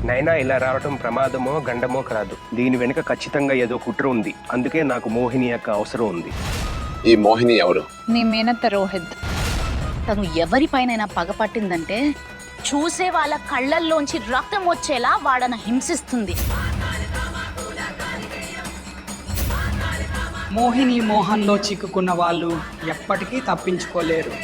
నైనా ఇలా రావటం ప్రమాదమో గండమో కాదు. దీని వెనుక ఖచ్చితంగా ఏదో కుట్ర ఉంది. అందుకే నాకు మోహిని యొక్క అవసరం ఉంది. ఈ మోహిని ఎవరు? నీ మేనత్త రోహిత్. తను ఎవరిపైనైనా పగ పట్టిందంటే చూసే వాళ్ళ కళ్ళల్లోంచి రక్తం వచ్చేలా వాడన హింసిస్తుంది. మోహిని మోహన్లో చిక్కుకున్న వాళ్ళు ఎప్పటికీ తప్పించుకోలేరు.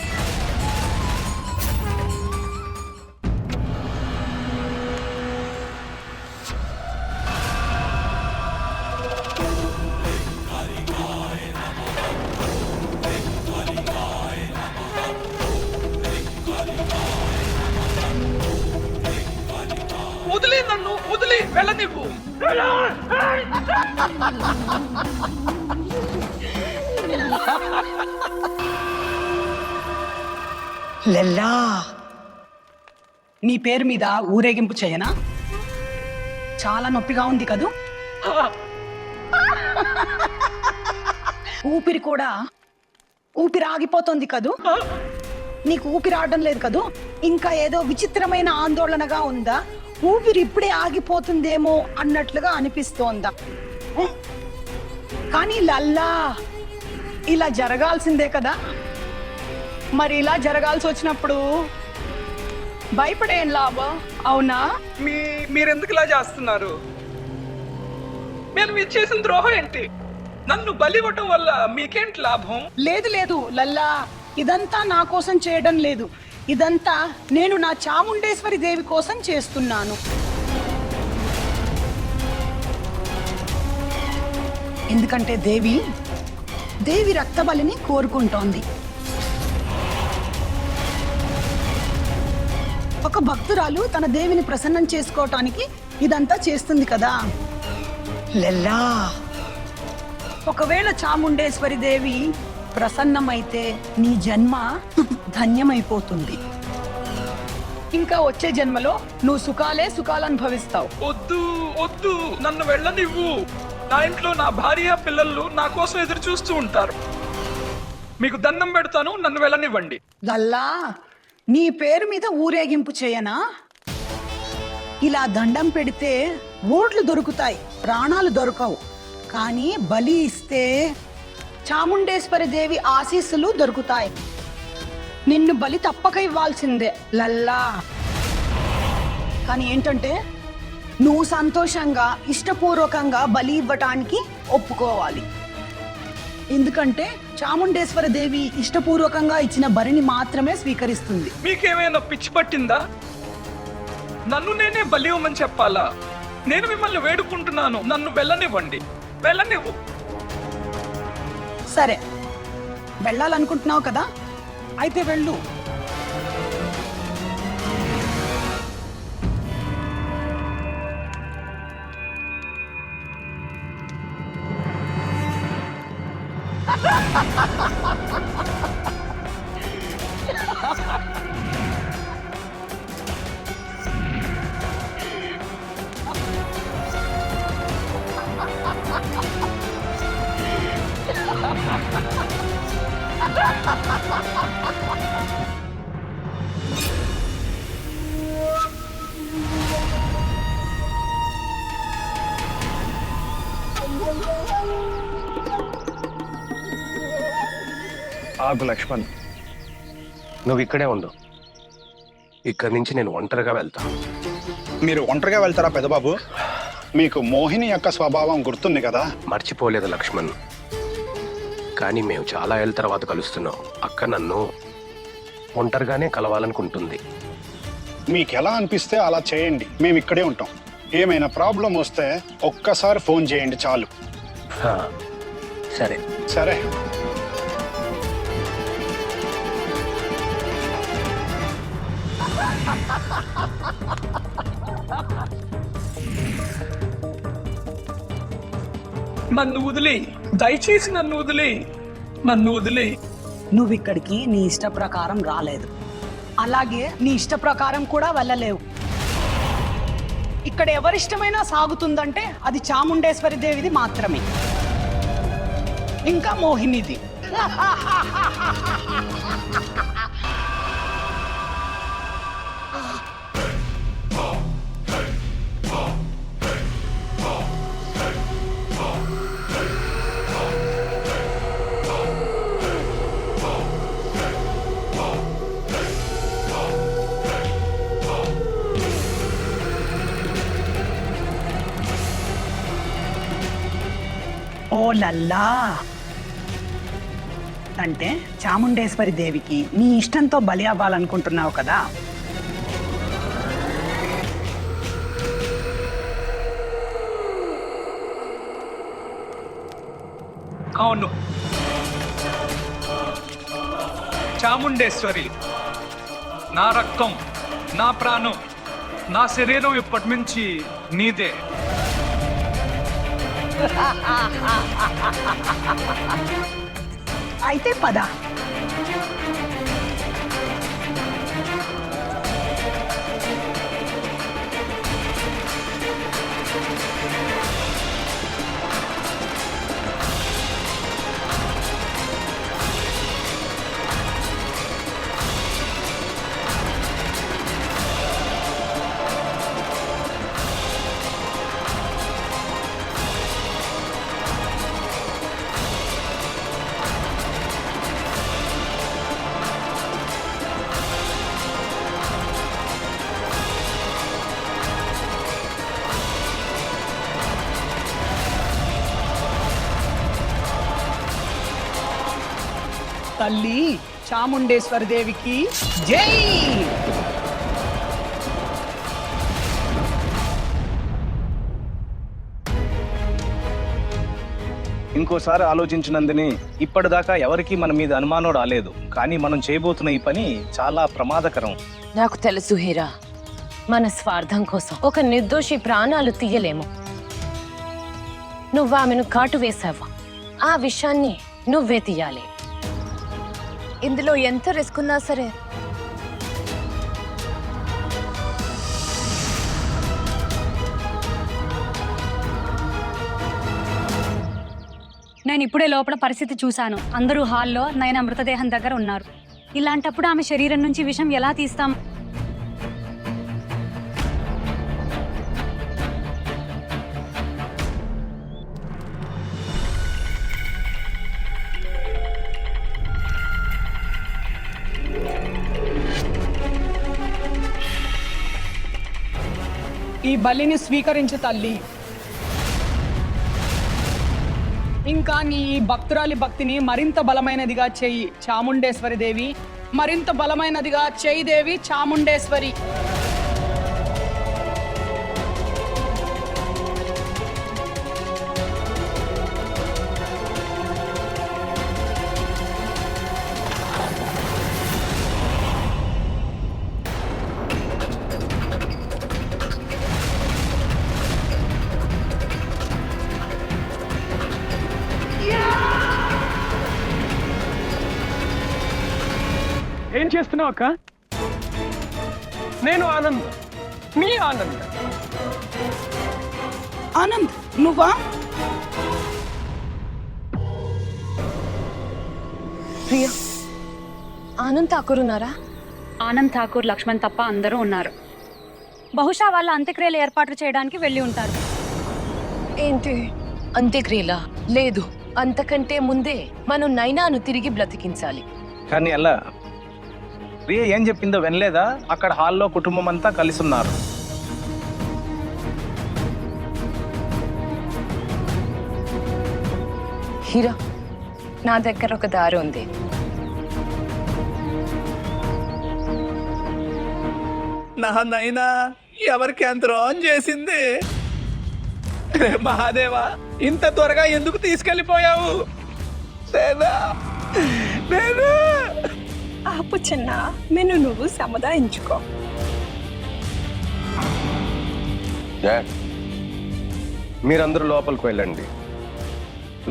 వదిలే, నన్ను వదిలే, వెళ్ళనివ్వు. లెల్లా, నీ పేరు మీద ఊరేగింపు చేయనా? చాలా నొప్పిగా ఉంది కదూ? ఊపిరి కూడా ఊపిరి ఆగిపోతుంది కదూ? నీకు ఊపిరి ఆడడం లేదు కదూ? ఇంకా ఏదో విచిత్రమైన ఆందోళనగా ఉందా? ఊపిరి ఇప్పుడే ఆగిపోతుందేమో అన్నట్లుగా అనిపిస్తోందా? కానీ లల్లా, ఇలా జరగాల్సిందే కదా. మరి ఇలా జరగాల్సి వచ్చినప్పుడు భయపడేం లాభం? అవునా? మీరెందుకు ఇలా చేస్తున్నారు? మీరు చేసిన ద్రోహం ఏంటి? నన్ను బలి ఇవ్వటం వల్ల మీకేంటి లాభం? లేదు లేదు లల్లా, ఇదంతా నా కోసం చేయడం లేదు. ఇదంతా నేను నా చాముండేశ్వరి దేవి కోసం చేస్తున్నాను. ఎందుకంటే దేవి రక్తబలిని కోరుకుంటోంది. ఒక భక్తురాలు తన దేవిని ప్రసన్నం చేసుకోవటానికి ఇదంతా చేస్తుంది కదా లెల్లా. ఒకవేళ చాముండేశ్వరి దేవి ప్రసన్నమైతే నీ జన్మ ధన్యమైపోతుంది. ఇంకా వచ్చే జన్మలో నువ్వు సుఖాలు అనుభవిస్తావు. వద్దు వద్దు, నన్ను వెళ్ళనివ్వు. నా ఇంట్లో నా భార్య పిల్లలు నా కోసం ఎదురు చూస్తూ ఉంటారు. మీకు దండం పెడతాను, నన్ను వెళ్ళనివ్వండి. లల్లా, నీ పేరు మీద ఊరేగింపు చేయనా? ఇలా దండం పెడితే ఓట్లు దొరుకుతాయి, ప్రాణాలు దొరకవు. కానీ బలి ఇస్తే చాముండేశ్వరి దేవి ఆశీస్సులు దొరుకుతాయి. నిన్ను బలి తప్పక ఇవ్వాల్సిందే లల్లా. కానీ ఏంటంటే నువ్వు సంతోషంగా ఇష్టపూర్వకంగా బలి ఇవ్వటానికి ఒప్పుకోవాలి. ఎందుకంటే చాముండేశ్వర దేవి ఇష్టపూర్వకంగా ఇచ్చిన బలిని మాత్రమే స్వీకరిస్తుంది. మీకేమైనా పిచ్చి పట్టిందా? నన్ను నేనే బలి ఇవ్వమని చెప్పాలా? నేను మిమ్మల్ని వేడుకుంటున్నాను, నన్ను వెళ్ళనివ్వండి. వెళ్ళనివ్వు. సరే, వెళ్ళాలనుకుంటున్నావు కదా, అయితే వెళ్ళు. ఆగు లక్ష్మణ్, నువ్వు ఇక్కడే ఉండు. ఇక్కడి నుంచి నేను ఒంటరిగా వెళ్తా. మీరు ఒంటరిగా వెళ్తారా పెద్దబాబు? మీకు మోహిని యొక్క స్వభావం గుర్తుంది కదా? మర్చిపోలేదు లక్ష్మణ్, కానీ మేము చాలా ఏళ్ళ తర్వాత కలుస్తున్నాం. అక్క నన్ను ఒంటరిగానే కలవాలనుకుంటుంది. మీకు ఎలా అనిపిస్తే అలా చేయండి, మేము ఇక్కడే ఉంటాం. ఏమైనా ప్రాబ్లం వస్తే ఒక్కసారి ఫోన్ చేయండి చాలు. సరే సరే. నన్ను వదిలే, దయచేసి నన్ను వదిలే, నన్ను వదిలే. నువ్వు ఇక్కడికి నీ ఇష్ట ప్రకారం రాలేదు, అలాగే నీ ఇష్ట ప్రకారం కూడా వెళ్ళలేవు. ఇక్కడ ఎవరిష్టమైనా సాగుతుందంటే అది చాముండేశ్వరి దేవిది మాత్రమే, ఇంకా మోహినిది. లల్లా అంటే చాముండేశ్వరి దేవికి నీ ఇష్టంతో బలి అవ్వాలనుకుంటున్నావు కదా. అవును, చాముండేశ్వరి నా రక్తం, నా ప్రాణం, నా శరీరం ఇప్పటి నుంచి నీదే. అయితే పద. తల్లి చాముండేశ్వరి దేవికి జై. ఇంకోసారి ఆలోచించినందుని ఇప్పటిదాకా ఎవరికీ మన మీద అనుమానం రాలేదు, కానీ మనం చేయబోతున్న ఈ పని చాలా ప్రమాదకరం. నాకు తెలుసు హీరా, మన స్వార్థం కోసం ఒక నిర్దోషి ప్రాణాలు తీయలేము. నువ్వు ఆమెను కాటు వేశావు, ఆ విషయాన్ని నువ్వే తీయాలి. ఇందులో ఎంత రిస్క్ ఉన్నా సరే నేను ఇప్పుడే లోపల పరిస్థితి చూశాను. అందరూ హాల్లో నయన మృతదేహం దగ్గర ఉన్నారు. ఇలాంటప్పుడు ఆమె శరీరం నుంచి విషం ఎలా తీస్తాం? ఈ బలిని స్వీకరించు తల్లి. ఇంకా నీ ఈ భక్తురాలి భక్తిని మరింత బలమైనదిగా చెయ్యి చాముండేశ్వరి దేవి. మరింత బలమైనదిగా చెయ్యి దేవి చాముండేశ్వరి. ఏం చేస్తున్నావు అక్క? నేను ఆనంద్, మీ ఆనంద్. ఆనంద్ నువ్వా? ప్రియా, ఆనంద్ ఠాకూర్ ఉన్నారా? ఆనంద్ ఠాకూర్, లక్ష్మణ్ తప్ప అందరూ ఉన్నారు. బహుశా వాళ్ళ అంత్యక్రియలు ఏర్పాట్లు చేయడానికి వెళ్ళి ఉంటారు. ఏంటి అంత్యక్రియలా? లేదు, అంతకంటే ముందే మనం నైనాను తిరిగి బ్రతికించాలి. కానీ అలా ప్రియ ఏం చెప్పిందో వినలేదా? అక్కడ హాల్లో కుటుంబం అంతా కలిసి ఉన్నారు. హీరా, నా దగ్గర ఒక దారి ఉంది. నా నైనా ఎవరికి ఎంత రాంగ్ చేసింది? మహాదేవా, ఇంత త్వరగా ఎందుకు తీసుకెళ్ళిపోయావు? ఆపు చిన్న, నిన్ను నువ్వు సముదాయించుకో. మీరందరూ లోపలికి వెళ్ళండి,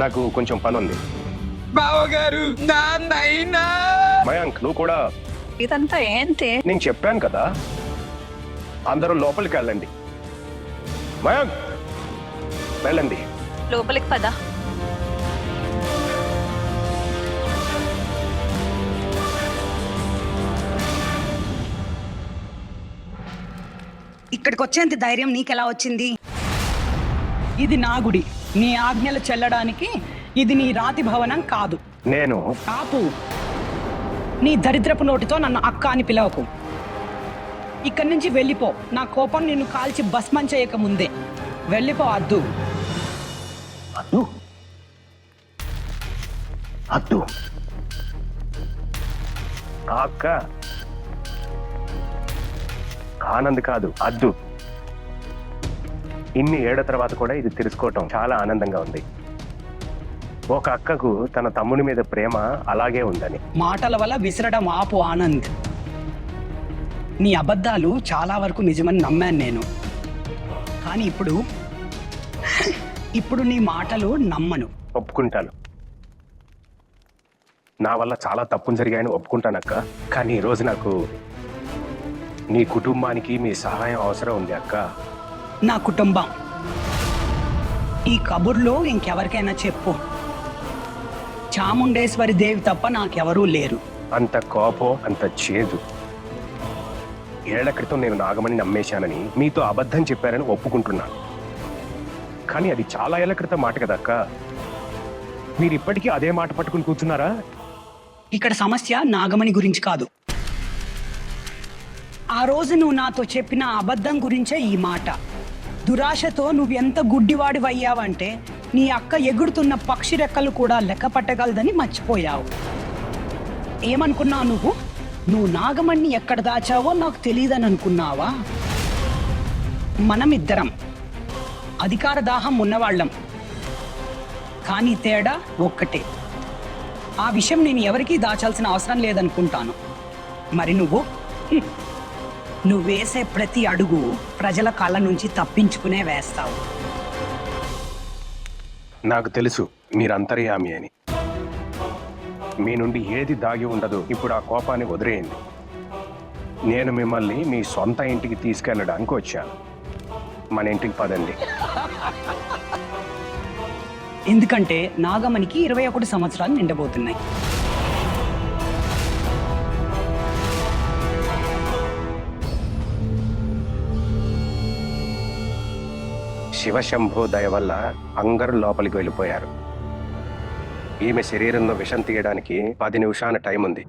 నాకు కొంచెం పని ఉంది. బావగారు, నా నైనా. మయాంక్, నువ్వు కూడా. ఇదంతా ఏంటి? నేను చెప్పాను కదా, అందరూ లోపలికి వెళ్ళండి. మయాంక్, వెళ్ళండి. లోపలికి పద. ఇక్కడికి వచ్చేంత ధైర్యం నీకెలా వచ్చింది? ఇది నా గుడి, నీ ఆజ్ఞలు చెల్లడానికి. ఇది నీ రాతి భవనం కాదు. నేను ఆపు. నీ దరిద్రపు నోటితో నన్ను అక్క అని పిలవకు. ఇక్కడి నుంచి వెళ్ళిపో. నా కోపం నిన్ను కాల్చి భస్మం చేయక ముందే వెళ్ళిపో. అద్దు. అద్దు, అద్దు ఆ అక్క ఆనంద్ కాదు, అద్దు. ఇన్ని ఏళ్ల తర్వాత కూడా ఇది తెలుసుకోవటం చాలా ఆనందంగా ఉంది. ఒక అక్కకు తన తమ్ముని మీద ప్రేమ అలాగే ఉందని. మాటల వల్ల విసరడం ఆపు ఆనంద్. నీ అబద్ధాలు చాలా వరకు నిజమని నమ్మాను నేను, కానీ ఇప్పుడు నీ మాటలు నమ్మను. ఒప్పుకుంటాను, నా వల్ల చాలా తప్పులు జరిగాయని ఒప్పుకుంటానక్క. కానీ ఈరోజు నాకు నీ కుటుంబానికి మీ సహాయం అవసరం ఉంది అక్క. నా కుటుంబం ఈ కబుర్లో ఇంకెవరికైనా చెప్పు. చాముండేశ్వరి దేవి తప్ప నాకెవరూ లేరు. అంత కోపం, అంత చేదు. ఏళ్ల క్రితం నేను నాగమణి నమ్మేశానని మీతో అబద్ధం చెప్పారని ఒప్పుకుంటున్నాను. కానీ అది చాలా ఏళ్ల క్రితం మాట కదక్క. మీరు ఇప్పటికీ అదే మాట పట్టుకుని కూర్చున్నారా? ఇక్కడ సమస్య నాగమణి గురించి కాదు. ఆ రోజు నువ్వు నాతో చెప్పిన అబద్ధం గురించే ఈ మాట. దురాశతో నువ్వెంత గుడ్డివాడివయ్యావంటే నీ అక్క ఎగురుతున్న పక్షి రెక్కలు కూడా లెక్క పట్టగలదని మర్చిపోయావు. ఏమనుకున్నావు నువ్వు నాగమణ్ణి ఎక్కడ దాచావో నాకు తెలియదని అనుకున్నావా? మనమిద్దరం అధికార దాహం ఉన్నవాళ్ళం, కానీ తేడా ఒక్కటే. ఆ విషయం నేను ఎవరికీ దాచాల్సిన అవసరం లేదనుకుంటాను. మరి నువ్వు వేసే ప్రతి అడుగు ప్రజల కళ్ళ నుంచి తప్పించుకునే వేస్తావు. నాకు తెలుసు మీరు అంతర్యామి అని. మీ నుండి ఏది దాగి ఉండదు. ఇప్పుడు ఆ కోపాన్ని వదిలేయండి. నేను మిమ్మల్ని మీ సొంత ఇంటికి తీసుకెళ్ళడానికి వచ్చాను. మన ఇంటికి పదండి. ఎందుకంటే నాగమణికి 21 సంవత్సరాలు నిండబోతున్నాయి. శివశంభో దయ వల్ల అందరూ లోపలికి వెళ్ళిపోయారు. ఈమె శరీరంలో విషం తీయడానికి 10 నిమిషాల టైం ఉంది.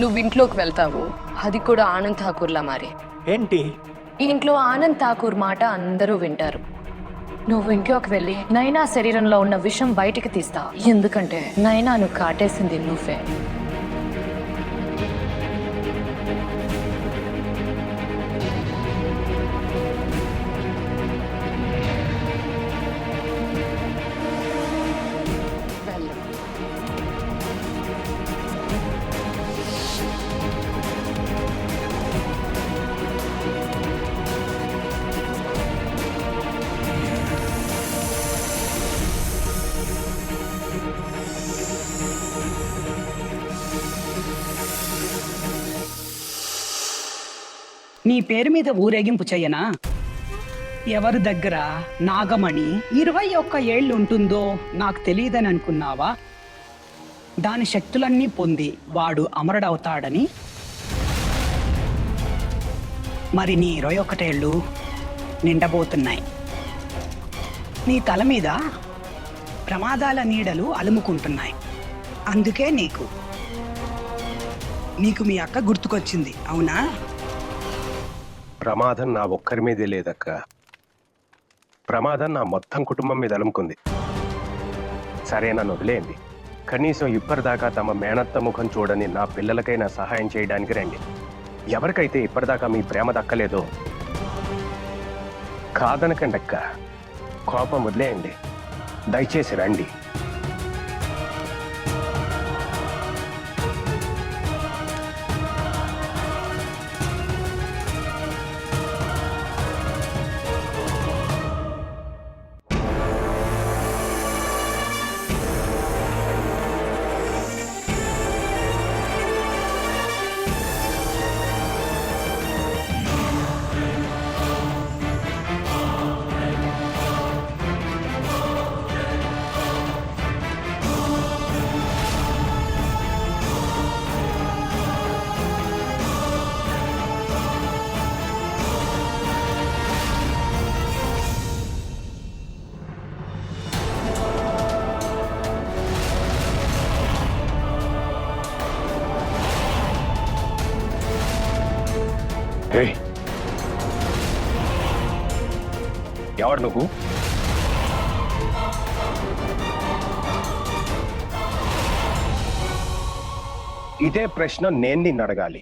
నువ్వు ఇంట్లోకి వెళ్తావు, అది కూడా ఆనంద్ ఠాకూర్లా మారి. ఏంటి? ఈ ఇంట్లో ఆనంద్ ఠాకూర్ మాట అందరూ వింటారు. నువ్వు ఇంట్లోకి వెళ్ళి నైనా శరీరంలో ఉన్న విషం బయటికి తీస్తావు. ఎందుకంటే నైనాను కాటేసింది నువ్వే. నీ పేరు మీద ఊరేగింపు చెయ్యనా? ఎవరి దగ్గర నాగమణి 21 ఏళ్ళు ఉంటుందో నాకు తెలియదని అనుకున్నావా? దాని శక్తులన్నీ పొంది వాడు అమరుడవుతాడని. మరి నీ 21 ఏళ్ళు నిండబోతున్నాయి. నీ తల మీద ప్రమాదాల నీడలు అలుముకుంటున్నాయి. అందుకే నీకు మీ అక్క గుర్తుకొచ్చింది, అవునా? ప్రమాదం నా ఒక్కరి మీదే లేదక్క. ప్రమాదం నా మొత్తం కుటుంబం మీద అలుముకుంది. సరే, నన్ను వదిలేయండి. కనీసం ఇప్పటిదాకా తమ మేనత్త ముఖం చూడని నా పిల్లలకైనా సహాయం చేయడానికి రండి. ఎవరికైతే ఇప్పటిదాకా మీ ప్రేమ దక్కలేదో కాదనకండి అక్క. కోపం వదిలేయండి, దయచేసి రండి. ఎవడు నువ్వు? ఇదే ప్రశ్న నేను నిన్ను అడగాలి.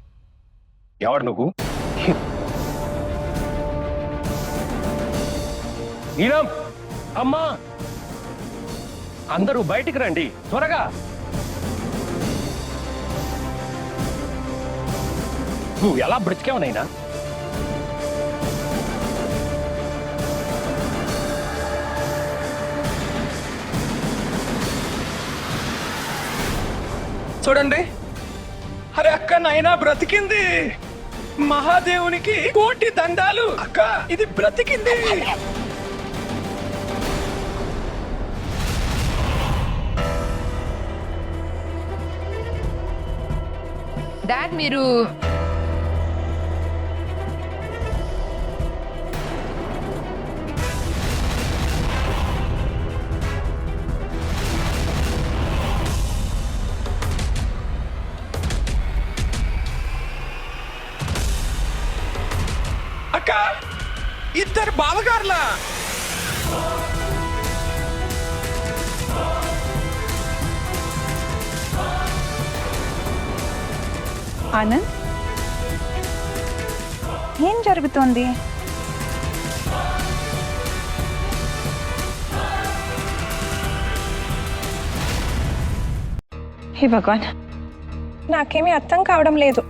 ఎవరు నువ్వు? నీలం, అమ్మా, అందరూ బయటికి రండి త్వరగా. నువ్వు ఎలా బ్రతికావు నైనా? చూడండి, అరే అక్క నైనా బ్రతికింది. మహాదేవునికి కోటి దండాలు. అక్క ఇది బ్రతికింది. డాడ్ మీరు అక్క ఇద్దరు బావగారులా? ఆనంద్, ఏం జరుగుతోంది? హే భగవాన్, నాకేమీ అర్థం కావడం లేదు.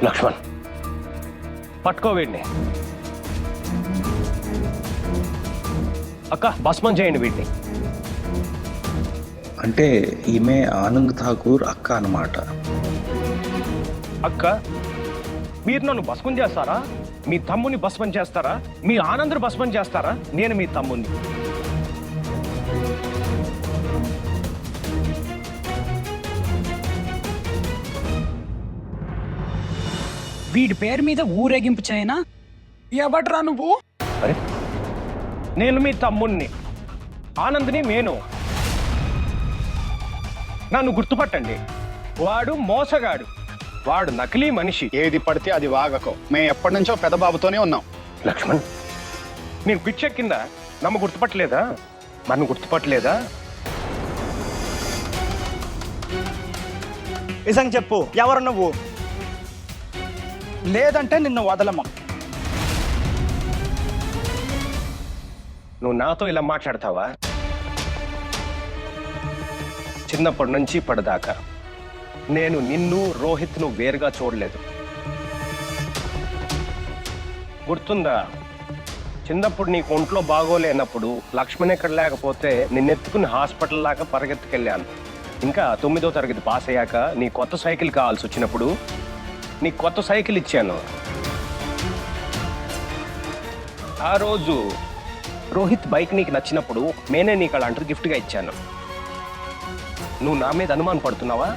లక్ష్మణ్, పట్టుకో వీడిని. అక్క, భస్మం చేయండి వీడిని. అంటే ఈమె ఆనంద్ ఠాకూర్ అక్క అన్నమాట. అక్క, మీరు నన్ను భస్మం చేస్తారా? మీ తమ్ముని భస్మం చేస్తారా? మీ ఆనందరు భస్మం చేస్తారా? నేను మీ తమ్ముని. వీడి పేరు మీద ఊరేగింపు చేయనా? ఎవడ్రా నువ్వు? అరే, నేను మీ తమ్ముణ్ణి, ఆనంద్ని నేను. నన్ను గుర్తుపట్టండి. వాడు మోసగాడు, వాడు నకిలీ మనిషి. ఏది పడితే అది వాగకో. మేము ఎప్పటి నుంచో పెదబాబుతోనే ఉన్నాం. లక్ష్మణ్, నేను పిచ్చెక్కిందా? నమ్మ గుర్తుపట్టలేదా? నన్ను గుర్తుపట్టలేదా? నిజం చెప్పు, ఎవరు నువ్వు? లేదంటే నిన్ను వదలము. నువ్వు నాతో ఇలా మాట్లాడతావా? చిన్నప్పటి నుంచి ఇప్పటిదాకా నేను నిన్ను, రోహిత్ను వేరుగా చూడలేదు. గుర్తుందా? చిన్నప్పుడు నీకు ఒంట్లో బాగోలేనప్పుడు లక్ష్మణ్ ఎక్కడ లేకపోతే నిన్నెత్తుకుని హాస్పిటల్ దాకా పరిగెత్తుకెళ్ళాను. ఇంకా 9వ తరగతి పాస్ అయ్యాక నీ కొత్త సైకిల్ కావాల్సి వచ్చినప్పుడు నీ కొత్త సైకిల్ ఇచ్చాను. ఆ రోజు రోహిత్ బైక్ నీకు నచ్చినప్పుడు నేనే నీకు అలాంటి గిఫ్ట్గా ఇచ్చాను. నువ్వు నా మీద అనుమానం పడుతున్నావా?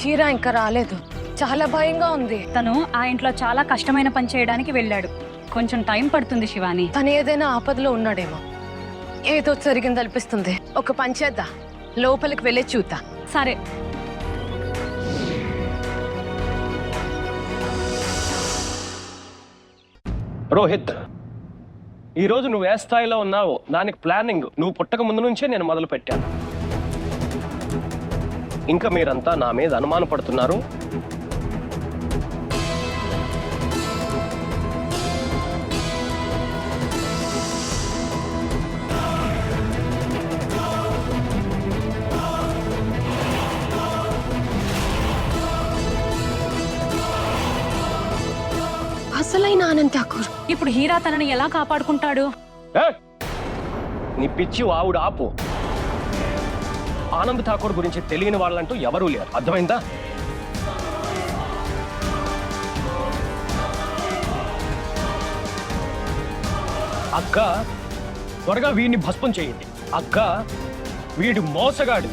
హీరా ఇంకా రాలేదు. చాలా భయంగా ఉంది. తను ఆ ఇంట్లో చాలా కష్టమైన పని చేయడానికి వెళ్ళాడు. కొంచెం టైం పడుతుంది శివాని. తను ఏదైనా ఆపదలో ఉన్నాడేమో. ఏదో జరిగింది అనిపిస్తుంది. ఒక పని చేద్దా, లోపలికి వెళ్ళి చూద్దా. సరే. రోహిత్, ఈరోజు నువ్వు ఏ స్థాయిలో ఉన్నావో దానికి ప్లానింగ్ నువ్వు పుట్టక ముందు నుంచే నేను మొదలు పెట్టాను. ఇంకా మీరంతా నా మీద అనుమానం పడుతున్నారు. అసలైన ఆనంద్ ఠాకూర్. ఇప్పుడు హీరా తనని ఎలా కాపాడుకుంటాడు? నీ పిచ్చి వావుడు ఆపు. ఆనంద్ ఠాకూర్ గురించి తెలియని వాళ్ళంటూ ఎవరూ లేరు, అర్థమైందా? అక్క, త్వరగా వీడిని భస్మం చేయండి. అక్క, వీడు మోసగాడు.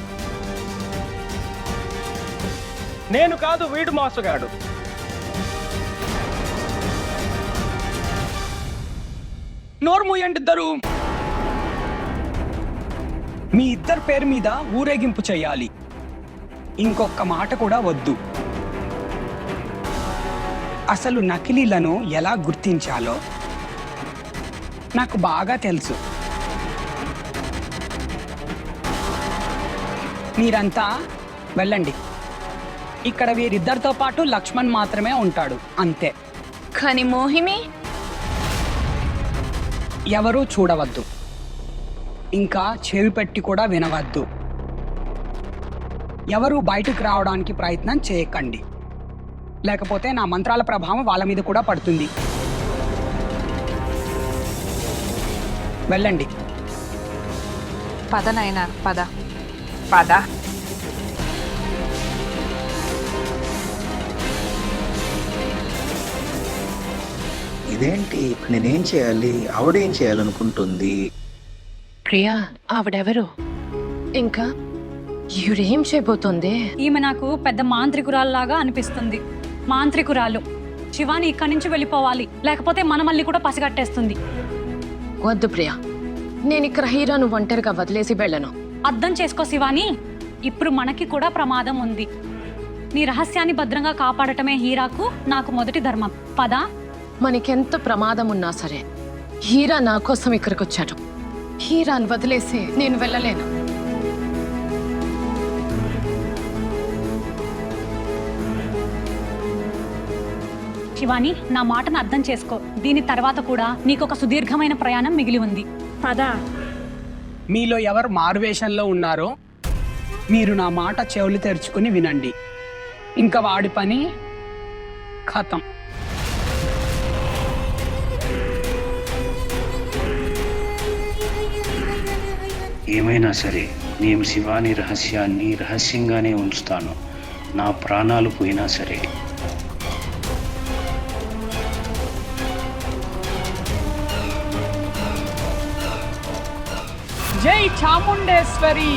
నేను కాదు, వీడు మోసగాడు. నోరు మూయండి ఇద్దరు. మీ ఇద్దరి పేరు మీద ఊరేగింపు చేయాలి. ఇంకొక మాట కూడా వద్దు. అసలు నకిలీలను ఎలా గుర్తించాలో నాకు బాగా తెలుసు. మీరంతా వెళ్ళండి. ఇక్కడ వీరిద్దరితో పాటు లక్ష్మణ్ మాత్రమే ఉంటాడు, అంతే. కానీ మోహిని ఎవరూ చూడవద్దు, ఇంకా చెవి పెట్టి కూడా వినవద్దు. ఎవరూ బయటకు రావడానికి ప్రయత్నం చేయకండి, లేకపోతే నా మంత్రాల ప్రభావం వాళ్ళ మీద కూడా పడుతుంది. వెళ్ళండి. పద నాయనా, పద పద. ఇదేంటి ఇప్పుడు నేనేం చేయాలి? ఆవిడేం చేయాలనుకుంటుంది? ప్రియా, ఆవిడెవరు? ఇంకా ఈవిడేం చేయబోతుంది? ఈమె నాకు పెద్ద మాంత్రికురాల్లాగా అనిపిస్తుంది. మాంత్రికురాలు. శివాని ఇక్కడి నుంచి వెళ్ళిపోవాలి, లేకపోతే మనమల్ని కూడా పసిగట్టేస్తుంది. వద్దు ప్రియా, నేను ఇక్కడ హీరాను ఒంటరిగా వదిలేసి వెళ్ళను. అర్థం చేసుకో శివాని, ఇప్పుడు మనకి కూడా ప్రమాదం ఉంది. నీ రహస్యాన్ని భద్రంగా కాపాడటమే హీరాకు నాకు మొదటి ధర్మం. పదా. మనకెంత ప్రమాదం ఉన్నా సరే హీరా నా కోసం ఇక్కడికి వచ్చాడు. హీరాను వదిలేసి నేను వెళ్ళలేను. శివాని, నా మాటను అర్థం చేసుకో. దీని తర్వాత కూడా నీకొక సుదీర్ఘమైన ప్రయాణం మిగిలి ఉంది. పదా. మీలో ఎవరు మారువేషంలో ఉన్నారో మీరు నా మాట చెవులు తెరుచుకుని వినండి. ఇంకా వాడి పని ఖతం. ఏమైనా సరే నేను శివాని రహస్యాన్ని రహస్యంగానే ఉంచుతాను, నా ప్రాణాలు పోయినా సరే. జై చాముండేశ్వరి.